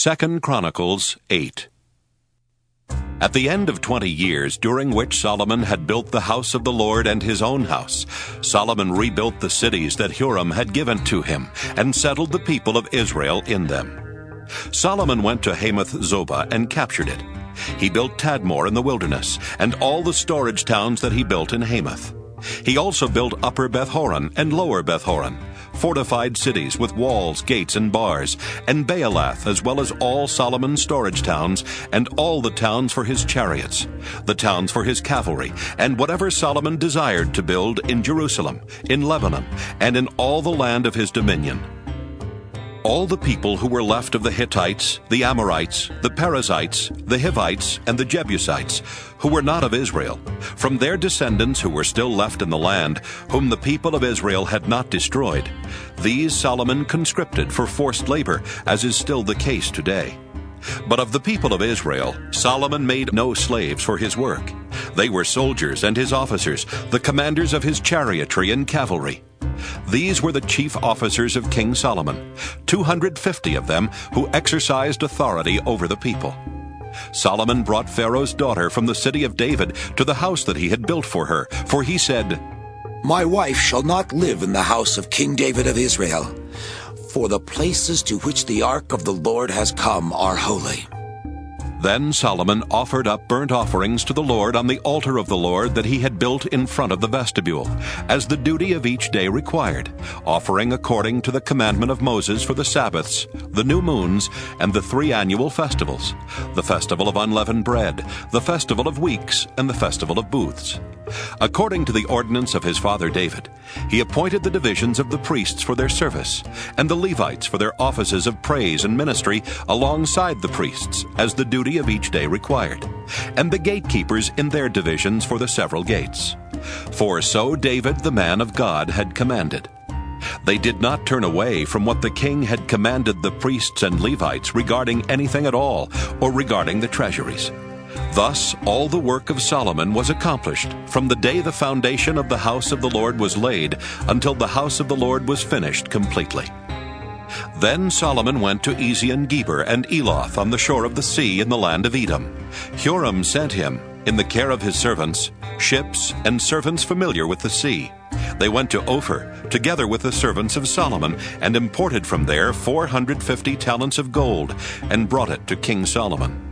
2 Chronicles 8. At the end of 20 years, during which Solomon had built the house of the Lord and his own house, Solomon rebuilt the cities that Huram had given to him, and settled the people of Israel in them. Solomon went to Hamath-zobah and captured it. He built Tadmor in the wilderness, and all the storage towns that he built in Hamath. He also built Upper Beth-horon and Lower Beth-horon, fortified cities with walls, gates, and bars, and Baalath, as well as all Solomon's storage towns, and all the towns for his chariots, the towns for his cavalry, and whatever Solomon desired to build in Jerusalem, in Lebanon, and in all the land of his dominion. All the people who were left of the Hittites, the Amorites, the Perizzites, the Hivites, and the Jebusites, who were not of Israel, from their descendants who were still left in the land, whom the people of Israel had not destroyed, these Solomon conscripted for forced labor, as is still the case today. But of the people of Israel, Solomon made no slaves for his work. They were soldiers and his officers, the commanders of his chariotry and cavalry. These were the chief officers of King Solomon, 250 of them who exercised authority over the people. Solomon brought Pharaoh's daughter from the city of David to the house that he had built for her, for he said, "My wife shall not live in the house of King David of Israel, for the places to which the ark of the Lord has come are holy." Then Solomon offered up burnt offerings to the Lord on the altar of the Lord that he had built in front of the vestibule, as the duty of each day required, offering according to the commandment of Moses for the Sabbaths, the new moons, and the 3 annual festivals, the festival of unleavened bread, the festival of weeks, and the festival of booths. According to the ordinance of his father David, he appointed the divisions of the priests for their service, and the Levites for their offices of praise and ministry alongside the priests, as the duty of each day required, and the gatekeepers in their divisions for the several gates. For so David the man of God had commanded. They did not turn away from what the king had commanded the priests and Levites regarding anything at all, or regarding the treasuries. Thus all the work of Solomon was accomplished, from the day the foundation of the house of the Lord was laid, until the house of the Lord was finished completely. Then Solomon went to Ezion-Geber and Eloth on the shore of the sea in the land of Edom. Huram sent him, in the care of his servants, ships and servants familiar with the sea. They went to Ophir, together with the servants of Solomon, and imported from there 450 talents of gold, and brought it to King Solomon.